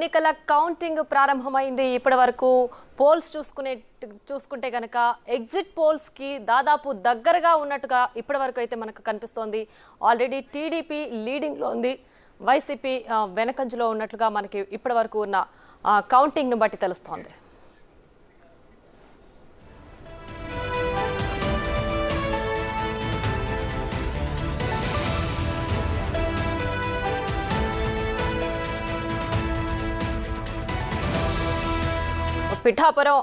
ఎన్నికల కౌంటింగ్ ప్రారంభమైంది. ఇప్పటివరకు పోల్స్ చూసుకుంటే గనక ఎగ్జిట్ పోల్స్ కి దాదాపు దగ్గరగా ఉన్నట్టుగా ఇప్పటివరకు అయితే మనకు కనిపిస్తోంది. ఆల్రెడీ టీడీపీ లీడింగ్ లో ఉంది, వైసీపీ వెనకంజలో ఉన్నట్లుగా మనకి ఇప్పటివరకు ఉన్న కౌంటింగ్ ను బట్టి తెలుస్తోంది. పిఠాపురం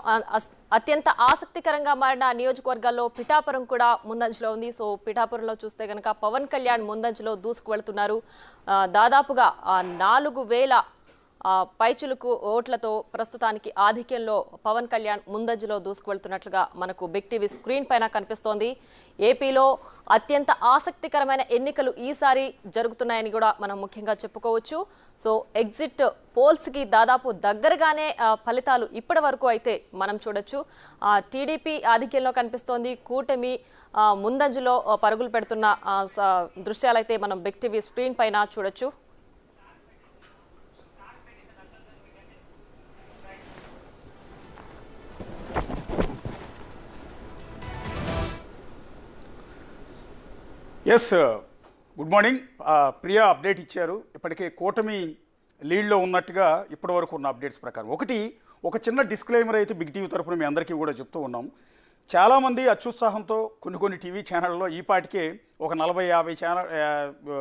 అత్యంత ఆసక్తికరంగా మారిన నియోజకవర్గాల్లో పిఠాపురం కూడా ముందంజలో ఉంది. సో పిఠాపురంలో చూస్తే కనుక పవన్ కళ్యాణ్ ముందంజలో దూసుకు వెళ్తున్నారు. దాదాపుగా 4,000 పైచులకు ఓట్లతో ప్రస్తుతానికి ఆధిక్యంలో పవన్ కళ్యాణ్ ముందంజలో దూసుకు వెళ్తున్నట్లుగా మనకు బిగ్ టీవీ స్క్రీన్ పైన కనిపిస్తోంది. ఏపీలో అత్యంత ఆసక్తికరమైన ఎన్నికలు ఈసారి జరుగుతున్నాయని కూడా మనం ముఖ్యంగా చెప్పుకోవచ్చు. సో ఎగ్జిట్ పోల్స్కి దాదాపు దగ్గరగానే ఫలితాలు ఇప్పటి వరకు అయితే మనం చూడొచ్చు. టీడీపీ ఆధిక్యంలో కనిపిస్తోంది, కూటమి ముందంజలో పరుగులు పెడుతున్న దృశ్యాలైతే మనం బిగ్ టీవీ స్క్రీన్ పైన చూడొచ్చు. Yes, good morning. Priya update ఇచ్చారు. ఇప్పటికే కూటమి లీడ్లో ఉన్నట్టుగా ఇప్పటివరకు ఉన్న అప్డేట్స్ ప్రకారం ఒక చిన్న డిస్క్లైమర్ అయితే బిగ్ టీవీ తరఫున మీ అందరికీ కూడా చెప్తూ ఉన్నాం. చాలామంది అత్యుత్సాహంతో కొన్ని టీవీ ఛానళ్ళలో ఈ పాటికే ఒక 40-50